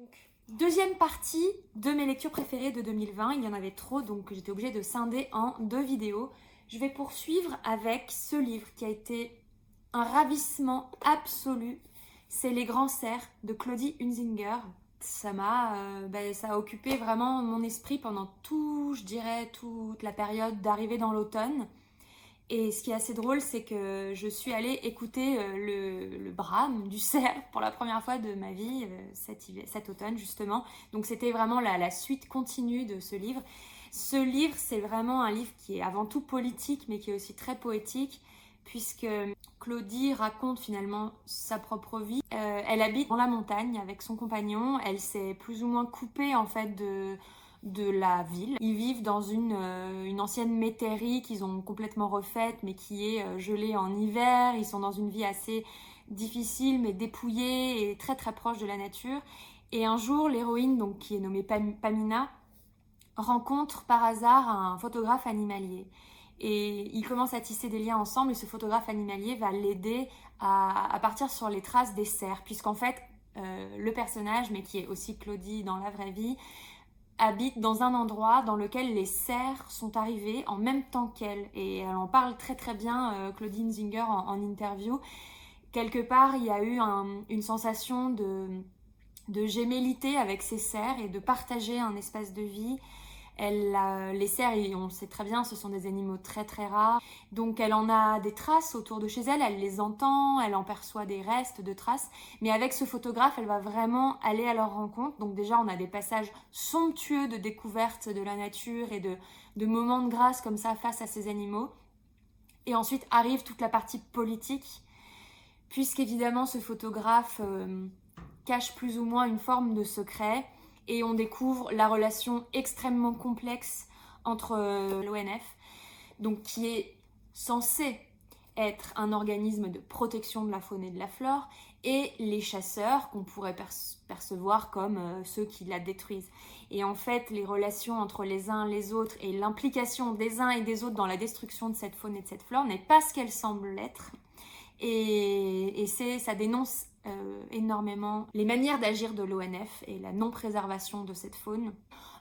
Donc, deuxième partie de mes lectures préférées de 2020. Il y en avait trop, donc j'étais obligée de scinder en 2 vidéos. Je vais poursuivre avec ce livre qui a été un ravissement absolu. C'est Les Grands Cerfs de Claudie Hunzinger. Ça a occupé vraiment mon esprit pendant toute la période d'arrivée dans l'automne. Et ce qui est assez drôle, c'est que je suis allée écouter le brame du cerf pour la première fois de ma vie cet automne justement. Donc c'était vraiment la suite continue de ce livre. Ce livre, c'est vraiment un livre qui est avant tout politique, mais qui est aussi très poétique, puisque Claudie raconte finalement sa propre vie. Elle habite dans la montagne avec son compagnon. Elle s'est plus ou moins coupée en fait de la ville. Ils vivent dans une ancienne métairie qu'ils ont complètement refaite, mais qui est gelée en hiver. Ils sont dans une vie assez difficile, mais dépouillée et très très proche de la nature. Et un jour, l'héroïne, donc, qui est nommée Pamina, rencontre par hasard un photographe animalier. Et ils commencent à tisser des liens ensemble, et ce photographe animalier va l'aider à partir sur les traces des cerfs, puisqu'en fait, le personnage, mais qui est aussi Claudie dans la vraie vie, habite dans un endroit dans lequel les cerfs sont arrivés en même temps qu'elle. Et elle en parle très très bien, Claudine Zinger, en interview. Quelque part, il y a eu une sensation de gémellité avec ces cerfs et de partager un espace de vie. Les cerfs, on le sait très bien, ce sont des animaux très très rares. Donc elle en a des traces autour de chez elle, elle les entend, elle en perçoit des restes de traces. Mais avec ce photographe, elle va vraiment aller à leur rencontre. Donc déjà, on a des passages somptueux de découverte de la nature et de moments de grâce comme ça face à ces animaux. Et ensuite arrive toute la partie politique, puisqu'évidemment ce photographe cache plus ou moins une forme de secret. Et on découvre la relation extrêmement complexe entre l'ONF, donc qui est censé être un organisme de protection de la faune et de la flore, et les chasseurs qu'on pourrait percevoir comme ceux qui la détruisent. Et en fait, les relations entre les uns et les autres et l'implication des uns et des autres dans la destruction de cette faune et de cette flore n'est pas ce qu'elle semble l'être. Et ça dénonce énormément les manières d'agir de l'ONF et la non-préservation de cette faune.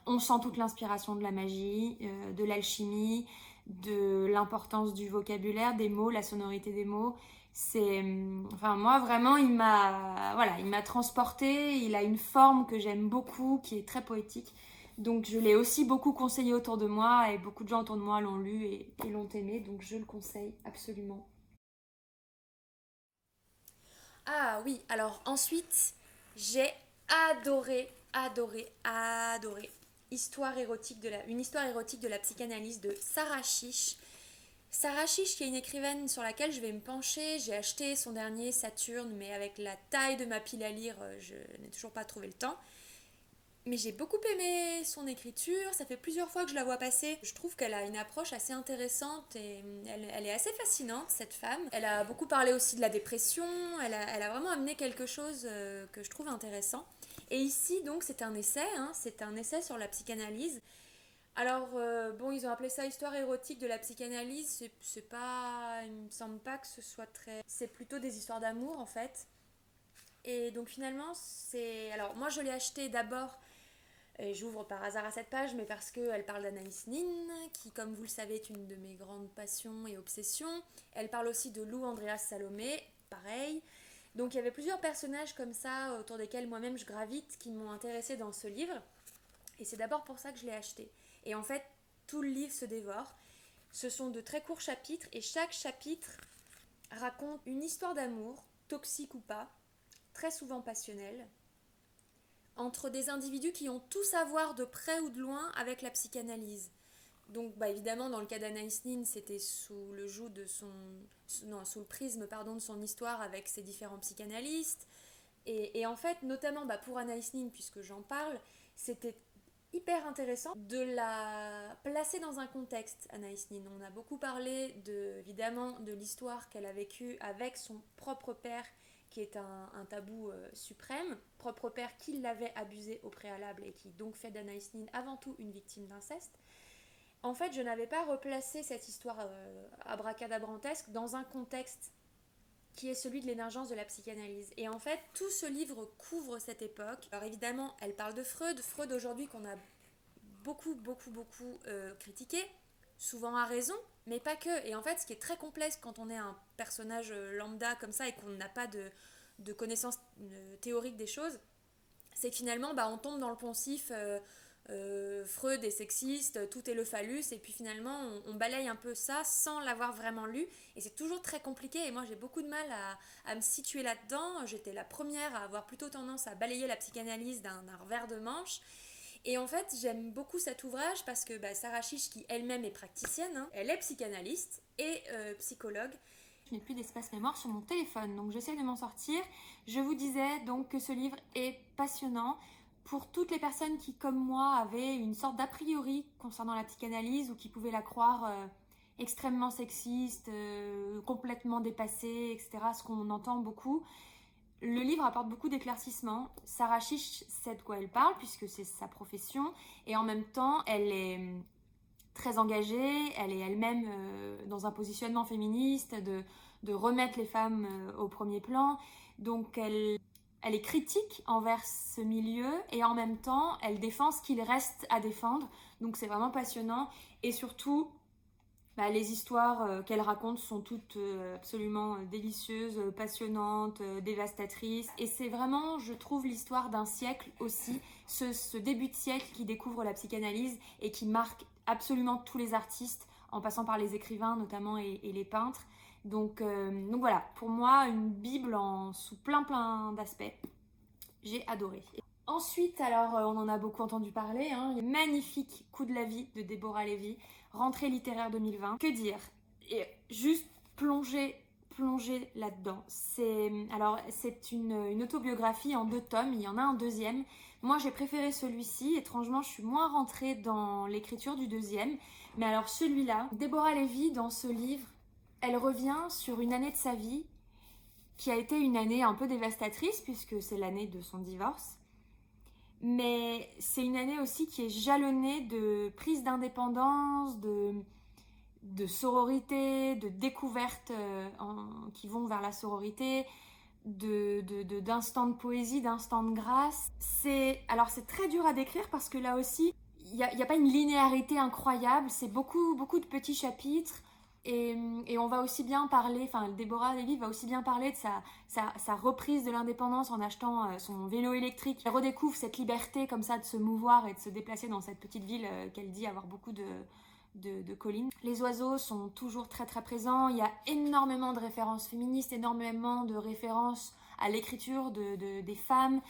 On sent toute l'inspiration de la magie, de l'alchimie, de l'importance du vocabulaire, des mots, la sonorité des mots. Moi vraiment, il m'a transportée. Il a une forme que j'aime beaucoup, qui est très poétique. Donc je l'ai aussi beaucoup conseillé autour de moi, et beaucoup de gens autour de moi l'ont lu et l'ont aimé. Donc je le conseille absolument. Ah oui, alors ensuite, j'ai adoré une histoire érotique de la psychanalyse de Sarah Chiche. Sarah Chiche, qui est une écrivaine sur laquelle je vais me pencher. J'ai acheté son dernier Saturne, mais avec la taille de ma pile à lire, je n'ai toujours pas trouvé le temps. Mais j'ai beaucoup aimé son écriture, ça fait plusieurs fois que je la vois passer. Je trouve qu'elle a une approche assez intéressante et elle est assez fascinante, cette femme. Elle a beaucoup parlé aussi de la dépression, elle a vraiment amené quelque chose que je trouve intéressant. Et ici, donc, c'est un essai sur la psychanalyse. Alors, ils ont appelé ça histoire érotique de la psychanalyse, c'est pas... Il me semble pas que ce soit très... C'est plutôt des histoires d'amour, en fait. Et donc finalement, c'est... Alors moi je l'ai acheté d'abord, et j'ouvre par hasard à cette page, mais parce qu'elle parle d'Anaïs Nin, qui comme vous le savez est une de mes grandes passions et obsessions. Elle parle aussi de Lou Andreas Salomé, pareil. Donc il y avait plusieurs personnages comme ça autour desquels moi-même je gravite qui m'ont intéressée dans ce livre. Et c'est d'abord pour ça que je l'ai acheté. Et en fait, tout le livre se dévore. Ce sont de très courts chapitres et chaque chapitre raconte une histoire d'amour, toxique ou pas, très souvent passionnelle, entre des individus qui ont tous à voir de près ou de loin avec la psychanalyse. Donc évidemment dans le cas d'Anaïs Nin, c'était sous le joug de sous le prisme de son histoire avec ses différents psychanalystes. Et en fait, notamment pour Anaïs Nin, puisque j'en parle, c'était hyper intéressant de la placer dans un contexte, Anaïs Nin. On a beaucoup parlé évidemment de l'histoire qu'elle a vécue avec son propre père, qui est un tabou suprême, propre père qui l'avait abusée au préalable et qui donc fait d'Anaïs Nin avant tout une victime d'inceste. En fait, je n'avais pas replacé cette histoire abracadabrantesque dans un contexte qui est celui de l'émergence de la psychanalyse. Et en fait, tout ce livre couvre cette époque. Alors évidemment, elle parle de Freud. Freud aujourd'hui qu'on a beaucoup critiqué, souvent à raison, mais pas que. Et en fait, ce qui est très complexe quand on est un personnage lambda comme ça et qu'on n'a pas de connaissances théoriques des choses, c'est que finalement, on tombe dans le poncif Freud est sexiste, tout est le phallus, et puis finalement, on balaye un peu ça sans l'avoir vraiment lu, et c'est toujours très compliqué, et moi j'ai beaucoup de mal à me situer là-dedans. J'étais la première à avoir plutôt tendance à balayer la psychanalyse d'un revers de manche, et en fait, j'aime beaucoup cet ouvrage parce que Sarah Chiche, qui elle-même est praticienne, hein, elle est psychanalyste et psychologue. Je n'ai plus d'espace mémoire sur mon téléphone, donc j'essaie de m'en sortir. Je vous disais donc que ce livre est passionnant pour toutes les personnes qui, comme moi, avaient une sorte d'a priori concernant la psychanalyse ou qui pouvaient la croire extrêmement sexiste, complètement dépassée, etc., ce qu'on entend beaucoup. Le livre apporte beaucoup d'éclaircissements. Sarah Chiche sait de quoi elle parle puisque c'est sa profession, et en même temps elle est très engagée, elle est elle-même dans un positionnement féministe, de remettre les femmes au premier plan. Donc elle est critique envers ce milieu et en même temps elle défend ce qu'il reste à défendre. Donc c'est vraiment passionnant, et surtout les histoires qu'elle raconte sont toutes absolument délicieuses, passionnantes, dévastatrices. Et c'est vraiment, je trouve, l'histoire d'un siècle aussi, ce début de siècle qui découvre la psychanalyse et qui marque absolument tous les artistes, en passant par les écrivains notamment et les peintres. Donc voilà, pour moi, une bible sous plein d'aspects. J'ai adoré. Ensuite, alors on en a beaucoup entendu parler, hein, le magnifique Coup de la vie de Déborah Lévy, Rentrée littéraire 2020. Que dire? Et juste plonger là-dedans. C'est une autobiographie en 2 tomes, il y en a un deuxième. Moi j'ai préféré celui-ci, étrangement je suis moins rentrée dans l'écriture du deuxième. Mais alors celui-là, Déborah Lévy dans ce livre, elle revient sur une année de sa vie qui a été une année un peu dévastatrice puisque c'est l'année de son divorce. Mais c'est une année aussi qui est jalonnée de prise d'indépendance, de sororité, de découvertes qui vont vers la sororité, d'instants de poésie, d'instants de grâce. Alors c'est très dur à décrire parce que là aussi, il n'y a pas une linéarité incroyable, c'est beaucoup de petits chapitres. Et on va aussi bien parler, Déborah Lévy va aussi bien parler de sa reprise de l'indépendance en achetant son vélo électrique. Elle redécouvre cette liberté comme ça de se mouvoir et de se déplacer dans cette petite ville qu'elle dit avoir beaucoup de collines. Les oiseaux sont toujours très présents, il y a énormément de références féministes, énormément de références à l'écriture des femmes.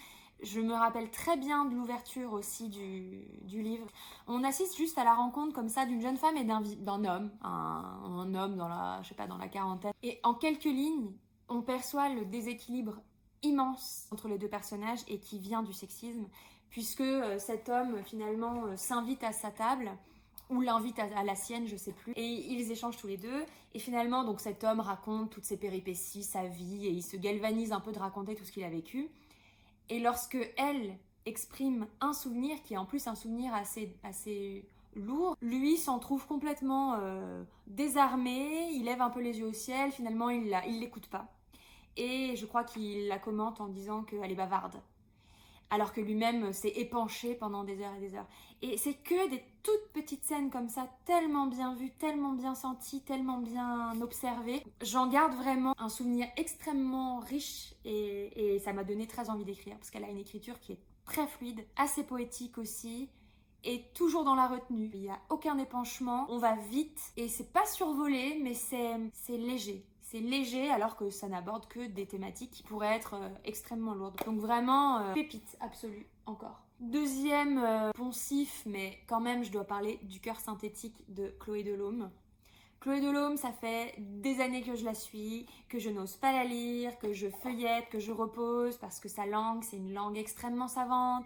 Je me rappelle très bien de l'ouverture aussi du livre. On assiste juste à la rencontre comme ça d'une jeune femme et d'un homme, un homme dans la quarantaine. Et en quelques lignes, on perçoit le déséquilibre immense entre les deux personnages et qui vient du sexisme, puisque cet homme finalement s'invite à sa table ou l'invite à la sienne, je sais plus, et ils échangent tous les deux, et finalement donc cet homme raconte toutes ses péripéties, sa vie, et il se galvanise un peu de raconter tout ce qu'il a vécu. Et lorsque elle exprime un souvenir, qui est en plus un souvenir assez lourd, lui s'en trouve complètement désarmé, il lève un peu les yeux au ciel, finalement il l'écoute pas. Et je crois qu'il la commente en disant qu'elle est bavarde. Alors que lui-même s'est épanché pendant des heures et des heures. Et c'est que des toutes petites scènes comme ça, tellement bien vues, tellement bien senties, tellement bien observées. J'en garde vraiment un souvenir extrêmement riche et ça m'a donné très envie d'écrire parce qu'elle a une écriture qui est très fluide, assez poétique aussi, et toujours dans la retenue. Il n'y a aucun épanchement, on va vite et c'est pas survolé, mais c'est léger. C'est léger alors que ça n'aborde que des thématiques qui pourraient être extrêmement lourdes. Donc vraiment, pépite absolue encore. Deuxième poncif, mais quand même je dois parler du Cœur synthétique de Chloé Delhomme. Chloé Delhomme, ça fait des années que je la suis, que je n'ose pas la lire, que je feuillette, que je repose, parce que sa langue, c'est une langue extrêmement savante,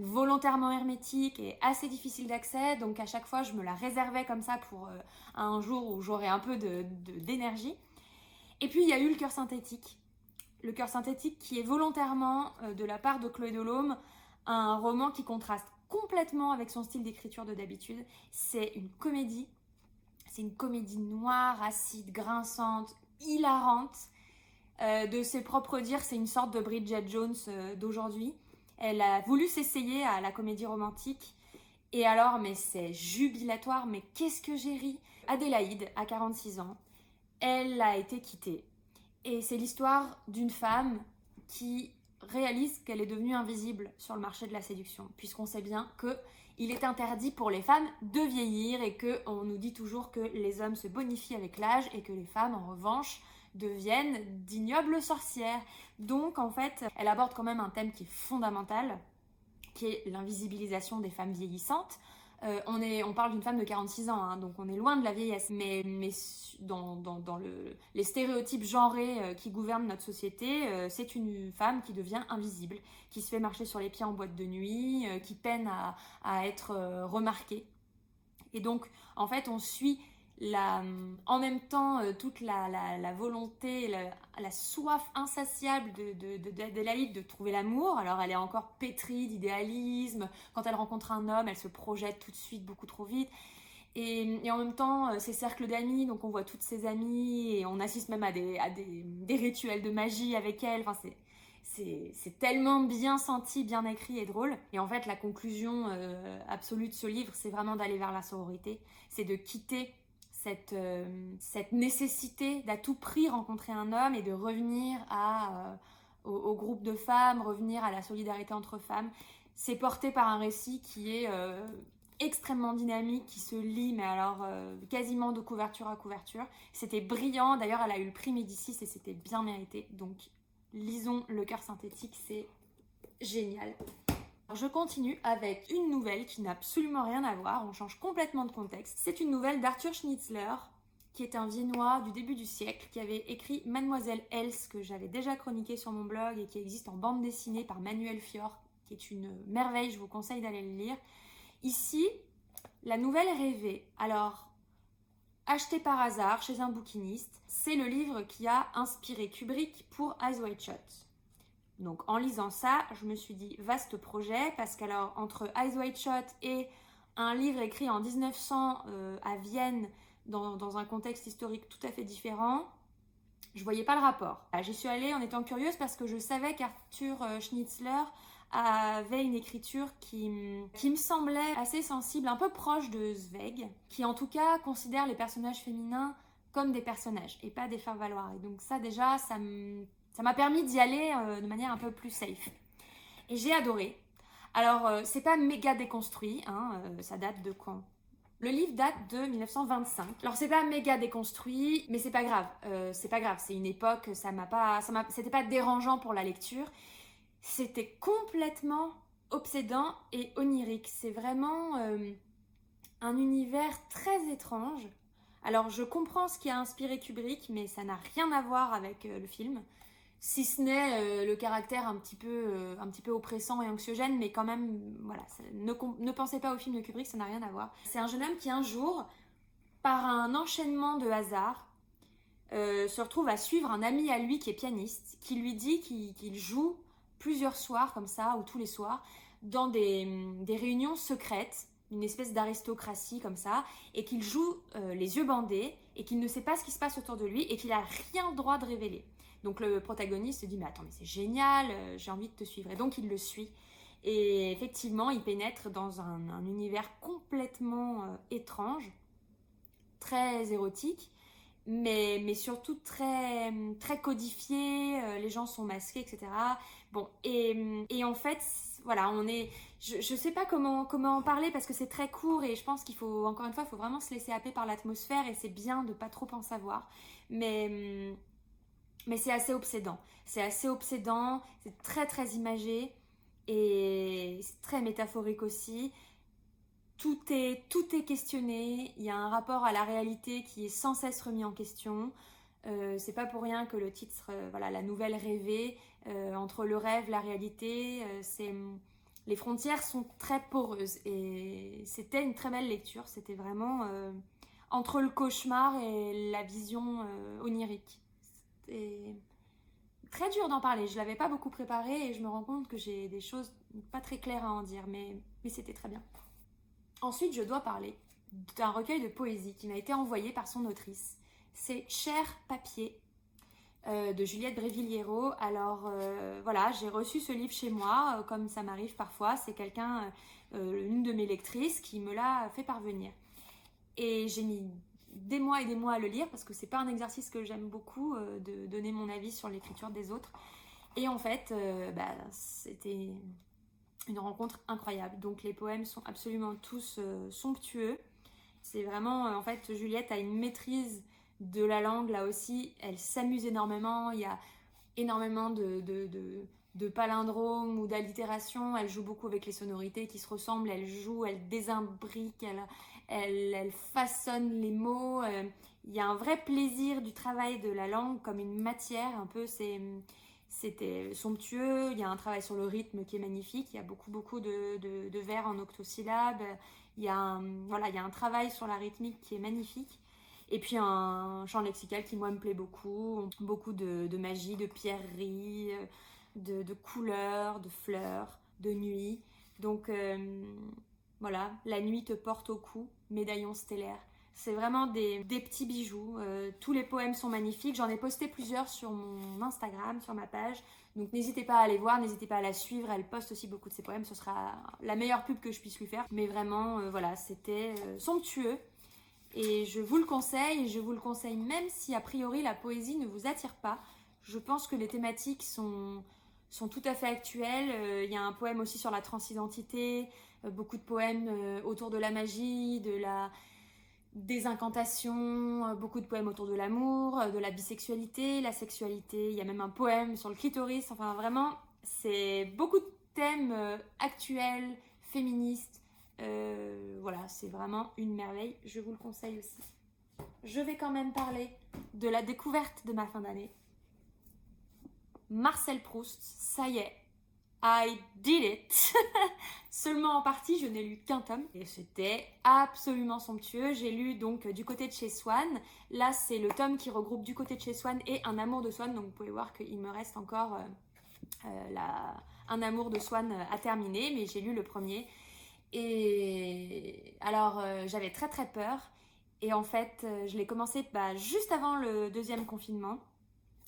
volontairement hermétique et assez difficile d'accès, donc à chaque fois je me la réservais comme ça pour un jour où j'aurais un peu d'énergie. Et puis il y a eu le Cœur synthétique. Le Cœur synthétique qui est volontairement, de la part de Chloé Delhomme, un roman qui contraste complètement avec son style d'écriture de d'habitude. C'est une comédie noire, acide, grinçante, hilarante. De ses propres dires, c'est une sorte de Bridget Jones d'aujourd'hui. Elle a voulu s'essayer à la comédie romantique. Et alors, mais c'est jubilatoire, mais qu'est-ce que j'ai ri. Adélaïde, à 46 ans, elle a été quittée. Et c'est l'histoire d'une femme qui réalise qu'elle est devenue invisible sur le marché de la séduction, puisqu'on sait bien qu'il est interdit pour les femmes de vieillir et qu'on nous dit toujours que les hommes se bonifient avec l'âge et que les femmes, en revanche, deviennent d'ignobles sorcières. Donc, en fait, elle aborde quand même un thème qui est fondamental, qui est l'invisibilisation des femmes vieillissantes. On parle d'une femme de 46 ans, hein, donc on est loin de la vieillesse. Mais dans les stéréotypes genrés qui gouvernent notre société, c'est une femme qui devient invisible, qui se fait marcher sur les pieds en boîte de nuit, qui peine à être remarquée. Et donc, en fait, on suit en même temps toute la volonté, la soif insatiable d'Adélaïde de trouver l'amour. Alors elle est encore pétrie d'idéalisme. Quand elle rencontre un homme, elle se projette tout de suite beaucoup trop vite. Et en même temps, ses cercles d'amis, donc on voit toutes ses amies et on assiste même à des rituels de magie avec elle. Enfin, c'est tellement bien senti, bien écrit et drôle. Et en fait, la conclusion absolue de ce livre, c'est vraiment d'aller vers la sororité. C'est de quitter cette nécessité d'à tout prix rencontrer un homme et de revenir au groupe de femmes, revenir à la solidarité entre femmes. C'est porté par un récit qui est extrêmement dynamique, qui se lit, mais alors quasiment de couverture à couverture. C'était brillant, d'ailleurs elle a eu le prix Médicis et c'était bien mérité. Donc lisons Le cœur synthétique, c'est génial. Je continue avec une nouvelle qui n'a absolument rien à voir, on change complètement de contexte. C'est une nouvelle d'Arthur Schnitzler, qui est un Viennois du début du siècle, qui avait écrit Mademoiselle Else, que j'avais déjà chroniqué sur mon blog et qui existe en bande dessinée par Manuel Fior, qui est une merveille, je vous conseille d'aller le lire. Ici, la nouvelle rêvée. Alors, acheté par hasard chez un bouquiniste, c'est le livre qui a inspiré Kubrick pour Eyes Wide Shut. Donc en lisant ça, je me suis dit vaste projet, parce qu'alors entre Eyes Wide Shut et un livre écrit en 1900 à Vienne dans un contexte historique tout à fait différent, je voyais pas le rapport. J'y suis allée en étant curieuse parce que je savais qu'Arthur Schnitzler avait une écriture qui me semblait assez sensible, un peu proche de Zweig, qui en tout cas considère les personnages féminins comme des personnages et pas des faire-valoir. Et donc ça déjà, ça m'a permis d'y aller de manière un peu plus safe. Et j'ai adoré. Alors, c'est pas méga déconstruit, hein, ça date de quand ? Le livre date de 1925. Alors, c'est pas méga déconstruit, mais c'est pas grave. C'est une époque, c'était pas dérangeant pour la lecture. C'était complètement obsédant et onirique. C'est vraiment un univers très étrange. Alors, je comprends ce qui a inspiré Kubrick, mais ça n'a rien à voir avec le film. Si ce n'est le caractère un petit peu oppressant et anxiogène, mais quand même, voilà, ne pensez pas au film de Kubrick, ça n'a rien à voir. C'est un jeune homme qui un jour, par un enchaînement de hasard, se retrouve à suivre un ami à lui qui est pianiste, qui lui dit qu'il joue plusieurs soirs comme ça, ou tous les soirs, dans des réunions secrètes, une espèce d'aristocratie comme ça, et qu'il joue les yeux bandés, et qu'il ne sait pas ce qui se passe autour de lui, et qu'il n'a rien le droit de révéler. Donc le protagoniste se dit « mais attends, mais c'est génial, j'ai envie de te suivre ». Et donc il le suit. Et effectivement, il pénètre dans un univers complètement étrange, très érotique, mais surtout très, très codifié, les gens sont masqués, etc. Bon, et en fait, voilà, je sais pas comment en parler parce que c'est très court et je pense qu'il faut, encore une fois, il faut vraiment se laisser happer par l'atmosphère et c'est bien de pas trop en savoir. Mais c'est assez obsédant. C'est très très imagé et c'est très métaphorique aussi. Tout est questionné, il y a un rapport à la réalité qui est sans cesse remis en question. C'est pas pour rien que le titre, voilà, la nouvelle rêvée, entre le rêve, la réalité, les frontières sont très poreuses et c'était une très belle lecture. C'était vraiment entre le cauchemar et la vision onirique. C'était très dur d'en parler, je l'avais pas beaucoup préparé et je me rends compte que j'ai des choses pas très claires à en dire, mais c'était très bien. Ensuite, je dois parler d'un recueil de poésie qui m'a été envoyé par son autrice. C'est Cher Papier. de Juliette Brévillero. Alors voilà, j'ai reçu ce livre chez moi, comme ça m'arrive parfois. C'est quelqu'un, une de mes lectrices, qui me l'a fait parvenir. Et j'ai mis des mois et des mois à le lire parce que c'est pas un exercice que j'aime beaucoup, de donner mon avis sur l'écriture des autres. Et en fait, c'était une rencontre incroyable. Donc les poèmes sont absolument tous somptueux. C'est vraiment, en fait, Juliette a une maîtrise de la langue là aussi. Elle s'amuse énormément. Il y a énormément de palindromes ou d'allitération. Elle joue beaucoup avec les sonorités qui se ressemblent. Elle joue, elle désimbrique, elle façonne les mots. Il y a un vrai plaisir du travail de la langue comme une matière. Un peu, c'était somptueux. Il y a un travail sur le rythme qui est magnifique. Il y a beaucoup de vers en octosyllabes. Il y a un travail sur la rythmique qui est magnifique. Et puis un champ lexical qui moi me plaît beaucoup. Beaucoup de magie, de pierreries, de couleurs, de fleurs, de nuit. Donc voilà, la nuit te porte au cou, médaillon stellaire. C'est vraiment des petits bijoux. Tous les poèmes sont magnifiques. J'en ai posté plusieurs sur mon Instagram, sur ma page. Donc n'hésitez pas à aller voir, n'hésitez pas à la suivre. Elle poste aussi beaucoup de ses poèmes. Ce sera la meilleure pub que je puisse lui faire. Mais vraiment, voilà, c'était somptueux. Et je vous le conseille. Et je vous le conseille même si a priori la poésie ne vous attire pas. Je pense que les thématiques sont tout à fait actuelles. Il y a un poème aussi sur la transidentité. Beaucoup de poèmes autour de la magie, des incantations, beaucoup de poèmes autour de l'amour, de la bisexualité, la sexualité. Il y a même un poème sur le clitoris. Enfin, vraiment, c'est beaucoup de thèmes actuels, féministes. Voilà, c'est vraiment une merveille. Je vous le conseille aussi. Je vais quand même parler de la découverte de ma fin d'année. Marcel Proust, ça y est. I did it. Seulement en partie, je n'ai lu qu'un tome et c'était absolument somptueux. J'ai lu donc Du côté de chez Swann. Là, c'est le tome qui regroupe Du côté de chez Swann et Un amour de Swann. Donc vous pouvez voir qu'il me reste encore Un amour de Swann à terminer, mais j'ai lu le premier. Et alors, j'avais très très peur. Et en fait, je l'ai commencé juste avant le deuxième confinement.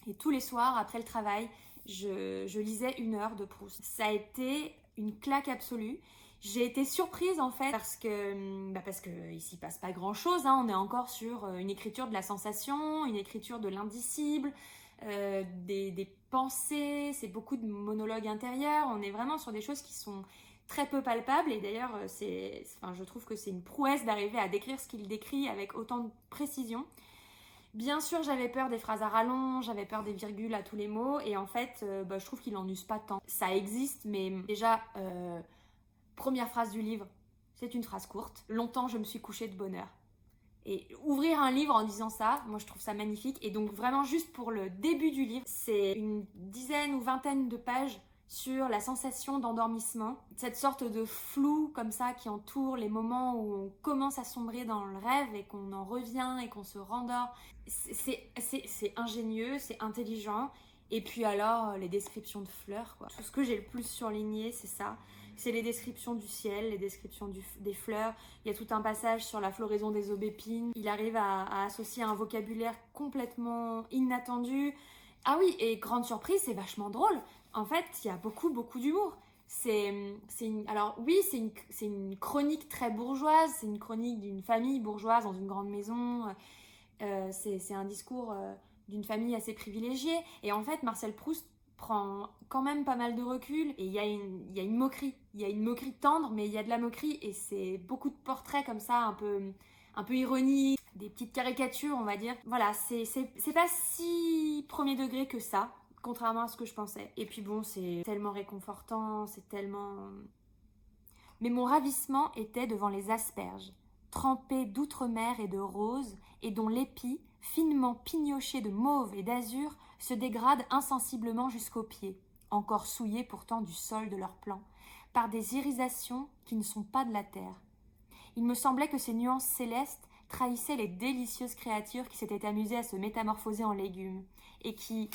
Et tous les soirs, après le travail, je lisais 1 heure de Proust. Ça a été une claque absolue. J'ai été surprise en fait parce que il s'y passe pas grand chose. On est encore sur une écriture de la sensation, une écriture de l'indicible, des pensées. C'est beaucoup de monologues intérieurs. On est vraiment sur des choses qui sont très peu palpables. Et d'ailleurs, je trouve que c'est une prouesse d'arriver à décrire ce qu'il décrit avec autant de précision. Bien sûr, j'avais peur des phrases à rallonge, j'avais peur des virgules à tous les mots, et en fait, je trouve qu'il n'en use pas tant. Ça existe, mais déjà, première phrase du livre, c'est une phrase courte. Longtemps, je me suis couchée de bonne heure. Et ouvrir un livre en disant ça, moi je trouve ça magnifique. Et donc vraiment, juste pour le début du livre, c'est une dizaine ou vingtaine de pages sur la sensation d'endormissement, cette sorte de flou comme ça qui entoure les moments où on commence à sombrer dans le rêve et qu'on en revient et qu'on se rendort. C'est ingénieux, c'est intelligent. Et puis alors, les descriptions de fleurs, quoi. Tout ce que j'ai le plus surligné, c'est ça. C'est les descriptions du ciel, les descriptions des fleurs. Il y a tout un passage sur la floraison des aubépines. Il arrive à associer un vocabulaire complètement inattendu. Ah oui, et grande surprise, c'est vachement drôle. En fait, il y a beaucoup d'humour. C'est une chronique très bourgeoise, c'est une chronique d'une famille bourgeoise dans une grande maison. C'est un discours d'une famille assez privilégiée. Et en fait, Marcel Proust prend quand même pas mal de recul. Et il y a une moquerie. Il y a une moquerie tendre, mais il y a de la moquerie. Et c'est beaucoup de portraits comme ça, un peu ironiques, des petites caricatures, on va dire. Voilà, c'est pas si premier degré que ça, contrairement à ce que je pensais. Et puis bon, c'est tellement réconfortant, c'est tellement... Mais mon ravissement était devant les asperges, trempées d'outre-mer et de rose, et dont l'épi, finement pignoché de mauve et d'azur, se dégrade insensiblement jusqu'aux pieds, encore souillés pourtant du sol de leur plan, par des irisations qui ne sont pas de la terre. Il me semblait que ces nuances célestes trahissaient les délicieuses créatures qui s'étaient amusées à se métamorphoser en légumes, et qui,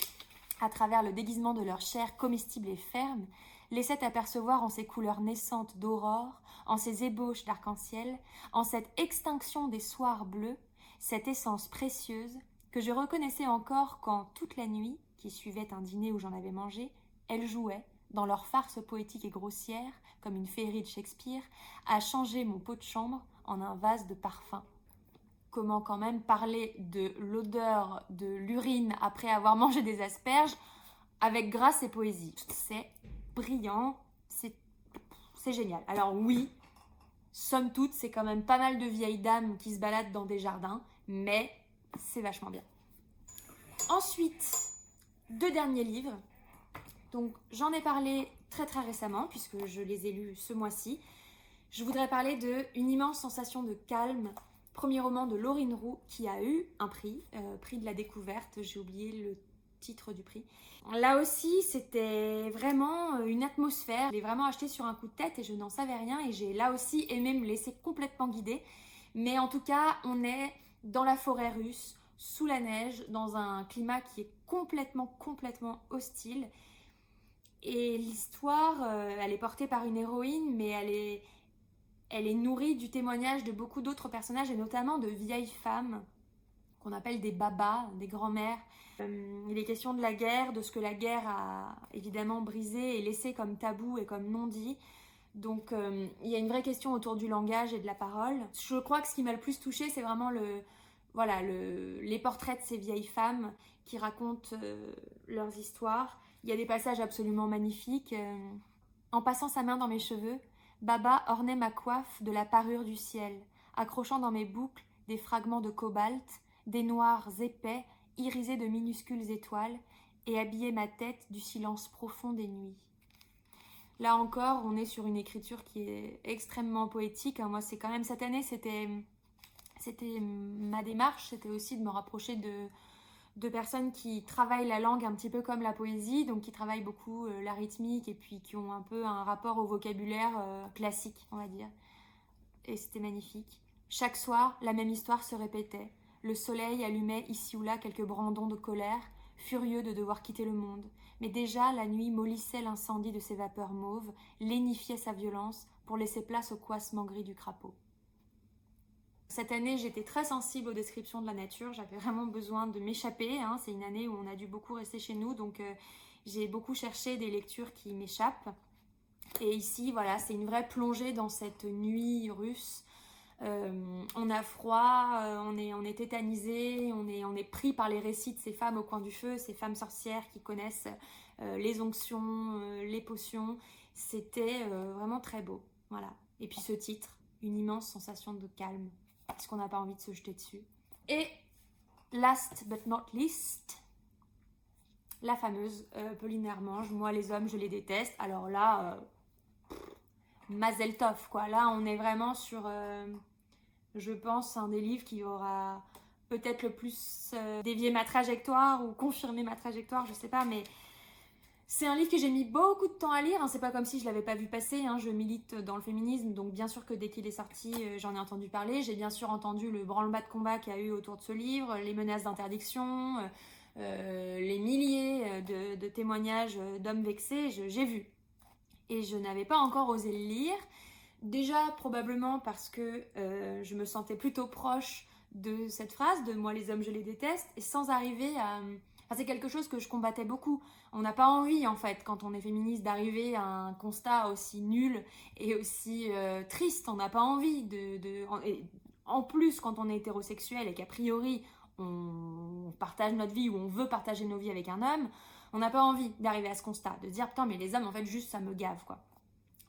à travers le déguisement de leur chair comestible et ferme, laissaient apercevoir en ces couleurs naissantes d'aurore, en ces ébauches d'arc-en-ciel, en cette extinction des soirs bleus, cette essence précieuse que je reconnaissais encore quand, toute la nuit, qui suivait un dîner où j'en avais mangé, elles jouaient, dans leur farce poétique et grossière, comme une féerie de Shakespeare, à changer mon pot de chambre en un vase de parfum. Comment quand même parler de l'odeur de l'urine après avoir mangé des asperges avec grâce et poésie. C'est brillant, c'est génial. Alors oui, somme toute, c'est quand même pas mal de vieilles dames qui se baladent dans des jardins, mais c'est vachement bien. Ensuite, 2 derniers livres. Donc j'en ai parlé très récemment, puisque je les ai lus ce mois-ci. Je voudrais parler de Une immense sensation de calme, premier roman de Laurine Roux, qui a eu un prix, prix de la découverte, j'ai oublié le titre du prix. Là aussi, c'était vraiment une atmosphère. Je l'ai vraiment acheté sur un coup de tête et je n'en savais rien, et j'ai là aussi aimé me laisser complètement guider. Mais en tout cas, on est dans la forêt russe, sous la neige, dans un climat qui est complètement hostile. Et l'histoire, elle est portée par une héroïne, mais elle est nourrie du témoignage de beaucoup d'autres personnages, et notamment de vieilles femmes qu'on appelle des babas, des grands-mères. Il est question de la guerre, de ce que la guerre a évidemment brisé et laissé comme tabou et comme non-dit. Donc il y a une vraie question autour du langage et de la parole. Je crois que ce qui m'a le plus touchée, c'est vraiment les portraits de ces vieilles femmes qui racontent leurs histoires. Il y a des passages absolument magnifiques. En passant sa main dans mes cheveux, Baba ornait ma coiffe de la parure du ciel, accrochant dans mes boucles des fragments de cobalt, des noirs épais, irisés de minuscules étoiles, et habillait ma tête du silence profond des nuits. Là encore, on est sur une écriture qui est extrêmement poétique. Moi, c'est quand même cette année, c'était ma démarche, c'était aussi de me rapprocher de personnes qui travaillent la langue un petit peu comme la poésie, donc qui travaillent beaucoup la rythmique et puis qui ont un peu un rapport au vocabulaire classique, on va dire. Et c'était magnifique. Chaque soir, la même histoire se répétait. Le soleil allumait ici ou là quelques brandons de colère, furieux de devoir quitter le monde. Mais déjà, la nuit mollissait l'incendie de ses vapeurs mauves, lénifiait sa violence pour laisser place au coassement gris du crapaud. Cette année, j'étais très sensible aux descriptions de la nature. J'avais vraiment besoin de m'échapper. C'est une année où on a dû beaucoup rester chez nous, donc j'ai beaucoup cherché des lectures qui m'échappent. Et ici, voilà, c'est une vraie plongée dans cette nuit russe. On a froid, on est tétanisé, on est pris par les récits de ces femmes au coin du feu, ces femmes sorcières qui connaissent les onctions, les potions. C'était vraiment très beau. Voilà. Et puis ce titre, Une immense sensation de calme. Est-ce qu'on n'a pas envie de se jeter dessus? Et last but not least, la fameuse Pauline Hermange. Moi, les hommes, je les déteste. Alors là, Mazel Tov, quoi. Là, on est vraiment sur, je pense, un des livres qui aura peut-être le plus dévié ma trajectoire ou confirmé ma trajectoire, je sais pas, mais c'est un livre que j'ai mis beaucoup de temps à lire. C'est pas comme si je l'avais pas vu passer. Je milite dans le féminisme, donc bien sûr que dès qu'il est sorti, j'en ai entendu parler. J'ai bien sûr entendu le branle-bas de combat qu'il y a eu autour de ce livre, les menaces d'interdiction, les milliers de témoignages d'hommes vexés. J'ai vu. Et je n'avais pas encore osé le lire. Déjà, probablement parce que je me sentais plutôt proche de cette phrase de « moi les hommes je les déteste » et sans arriver à... c'est quelque chose que je combattais beaucoup. On n'a pas envie, en fait, quand on est féministe, d'arriver à un constat aussi nul et aussi triste. On n'a pas envie et en plus, quand on est hétérosexuel et qu'a priori, on partage notre vie ou on veut partager nos vies avec un homme, on n'a pas envie d'arriver à ce constat, de dire « putain, mais les hommes, en fait, juste, ça me gave, quoi ».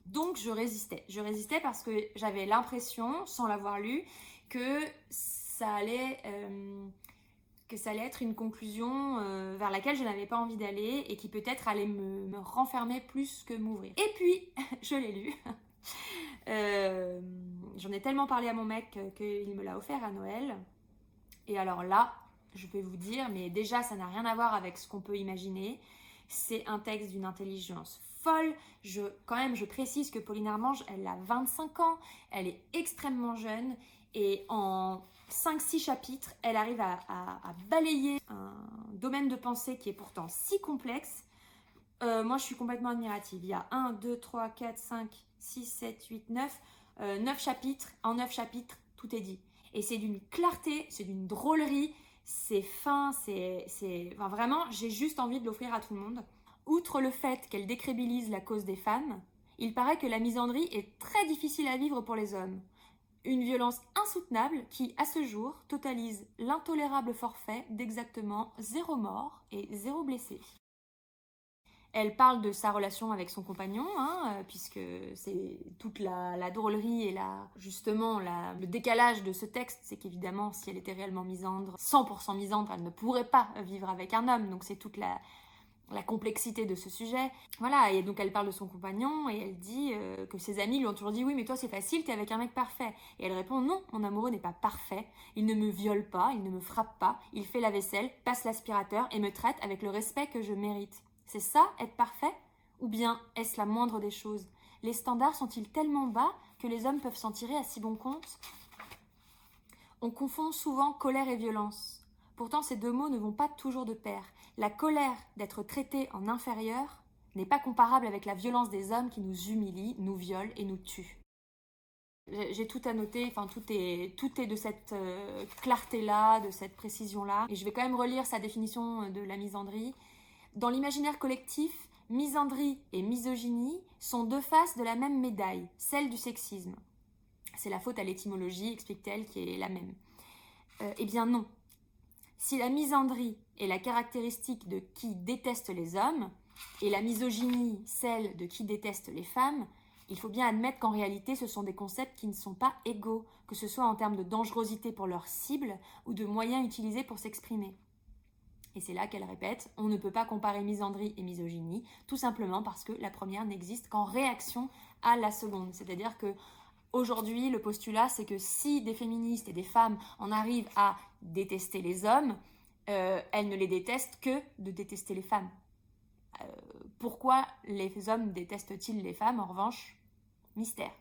Donc, je résistais. Je résistais parce que j'avais l'impression, sans l'avoir lu, que ça allait être une conclusion vers laquelle je n'avais pas envie d'aller et qui peut-être allait me renfermer plus que m'ouvrir. Et puis, je l'ai lu. J'en ai tellement parlé à mon mec qu'il me l'a offert à Noël. Et alors là, je vais vous dire, mais déjà, ça n'a rien à voir avec ce qu'on peut imaginer. C'est un texte d'une intelligence folle. Quand même, je précise que Pauline Hermange, elle a 25 ans. Elle est extrêmement jeune. Et en 5-6 chapitres, elle arrive à balayer un domaine de pensée qui est pourtant si complexe. Moi, je suis complètement admirative. Il y a 1, 2, 3, 4, 5, 6, 7, 8, 9. 9 chapitres. En 9 chapitres, tout est dit. Et c'est d'une clarté, c'est d'une drôlerie, c'est fin, enfin, vraiment, j'ai juste envie de l'offrir à tout le monde. Outre le fait qu'elle décrédibilise la cause des femmes, il paraît que la misandrie est très difficile à vivre pour les hommes. Une violence insoutenable qui, à ce jour, totalise l'intolérable forfait d'exactement 0 mort et 0 blessé. Elle parle de sa relation avec son compagnon, puisque c'est toute la drôlerie et justement le décalage de ce texte, c'est qu'évidemment, si elle était réellement misandre, 100% misandre, elle ne pourrait pas vivre avec un homme, donc c'est toute la complexité de ce sujet. Voilà, et donc elle parle de son compagnon et elle dit que ses amis lui ont toujours dit « Oui, mais toi c'est facile, t'es avec un mec parfait. » Et elle répond « Non, mon amoureux n'est pas parfait. Il ne me viole pas, il ne me frappe pas, il fait la vaisselle, passe l'aspirateur et me traite avec le respect que je mérite. » C'est ça, être parfait? Ou bien est-ce la moindre des choses? Les standards sont-ils tellement bas que les hommes peuvent s'en tirer à si bon compte? On confond souvent colère et violence. Pourtant, ces deux mots ne vont pas toujours de pair. La colère d'être traité en inférieur n'est pas comparable avec la violence des hommes qui nous humilient, nous violent et nous tuent. J'ai tout à noter, enfin tout est de cette clarté-là, de cette précision-là. Et je vais quand même relire sa définition de la misandrie. Dans l'imaginaire collectif, misandrie et misogynie sont deux faces de la même médaille, celle du sexisme. C'est la faute à l'étymologie, explique-t-elle, qui est la même. Eh bien non. Si la misandrie est la caractéristique de qui déteste les hommes, et la misogynie celle de qui déteste les femmes, il faut bien admettre qu'en réalité ce sont des concepts qui ne sont pas égaux, que ce soit en termes de dangerosité pour leur cible ou de moyens utilisés pour s'exprimer. Et c'est là qu'elle répète, on ne peut pas comparer misandrie et misogynie, tout simplement parce que la première n'existe qu'en réaction à la seconde. C'est-à-dire que aujourd'hui, le postulat, c'est que si des féministes et des femmes en arrivent à détester les hommes, elles ne les détestent que de détester les femmes. Pourquoi les hommes détestent-ils les femmes? En revanche, mystère.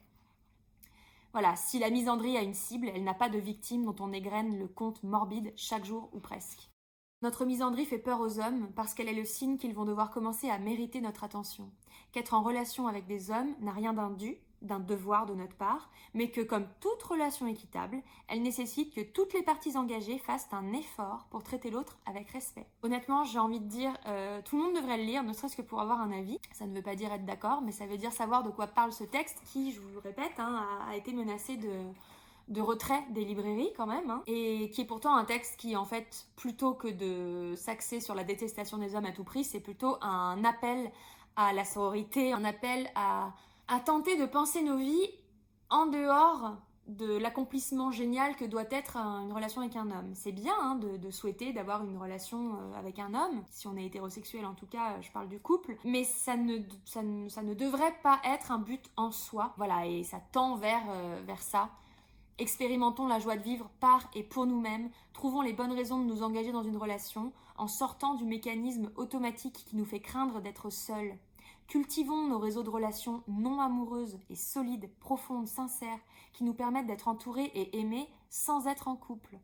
Voilà, si la misandrie a une cible, elle n'a pas de victime dont on égrène le compte morbide chaque jour ou presque. Notre misandrie fait peur aux hommes parce qu'elle est le signe qu'ils vont devoir commencer à mériter notre attention. Qu'être en relation avec des hommes n'a rien d'un dû, d'un devoir de notre part, mais que comme toute relation équitable, elle nécessite que toutes les parties engagées fassent un effort pour traiter l'autre avec respect. Honnêtement, j'ai envie de dire, tout le monde devrait le lire, ne serait-ce que pour avoir un avis. Ça ne veut pas dire être d'accord, mais ça veut dire savoir de quoi parle ce texte qui, je vous le répète, a été menacé de retrait des librairies quand même, et qui est pourtant un texte qui en fait, plutôt que de s'axer sur la détestation des hommes à tout prix, c'est plutôt un appel à la sororité, un appel à tenter de penser nos vies en dehors de l'accomplissement génial que doit être une relation avec un homme. C'est bien de souhaiter d'avoir une relation avec un homme, si on est hétérosexuel en tout cas, je parle du couple, mais ça ne devrait pas être un but en soi, voilà, et ça tend vers ça. Expérimentons la joie de vivre par et pour nous-mêmes, trouvons les bonnes raisons de nous engager dans une relation en sortant du mécanisme automatique qui nous fait craindre d'être seuls. Cultivons nos réseaux de relations non amoureuses et solides, profondes, sincères, qui nous permettent d'être entourés et aimés sans être en couple.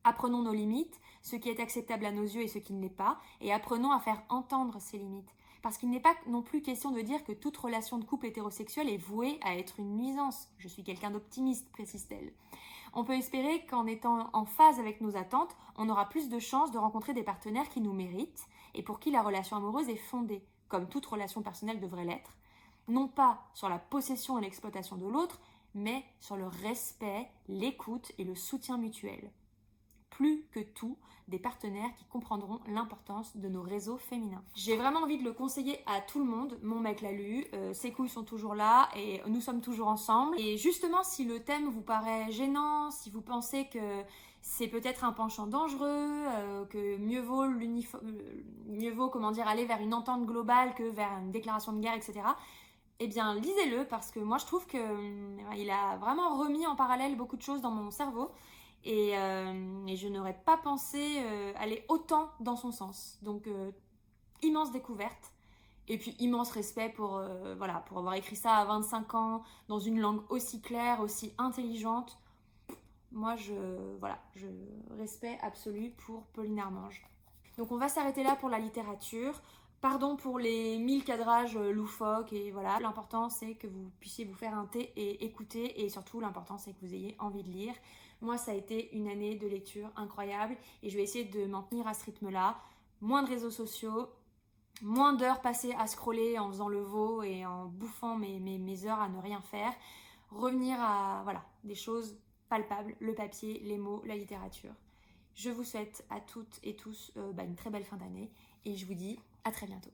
Apprenons nos limites, ce qui est acceptable à nos yeux et ce qui ne l'est pas, et apprenons à faire entendre ces limites. Parce qu'il n'est pas non plus question de dire que toute relation de couple hétérosexuel est vouée à être une nuisance. Je suis quelqu'un d'optimiste, précise-t-elle. On peut espérer qu'en étant en phase avec nos attentes, on aura plus de chances de rencontrer des partenaires qui nous méritent et pour qui la relation amoureuse est fondée, comme toute relation personnelle devrait l'être, non pas sur la possession et l'exploitation de l'autre, mais sur le respect, l'écoute et le soutien mutuel. Plus que tout, des partenaires qui comprendront l'importance de nos réseaux féminins. J'ai vraiment envie de le conseiller à tout le monde. Mon mec l'a lu, ses couilles sont toujours là et nous sommes toujours ensemble. Et justement, si le thème vous paraît gênant, si vous pensez que c'est peut-être un penchant dangereux, que mieux vaut aller vers une entente globale que vers une déclaration de guerre, etc., eh bien, lisez-le parce que moi, je trouve qu'il a vraiment remis en parallèle beaucoup de choses dans mon cerveau. Et je n'aurais pas pensé aller autant dans son sens. Donc, immense découverte. Et puis, immense respect pour avoir écrit ça à 25 ans, dans une langue aussi claire, aussi intelligente. Moi, respect absolu pour Pauline Armange. Donc, on va s'arrêter là pour la littérature. Pardon pour les 1000 cadrages loufoques et voilà. L'important c'est que vous puissiez vous faire un thé et écouter et surtout l'important c'est que vous ayez envie de lire. Moi, ça a été une année de lecture incroyable et je vais essayer de m'en tenir à ce rythme-là. Moins de réseaux sociaux, moins d'heures passées à scroller en faisant le veau et en bouffant mes heures à ne rien faire. Revenir à voilà, des choses palpables, le papier, les mots, la littérature. Je vous souhaite à toutes et tous une très belle fin d'année et je vous dis à très bientôt.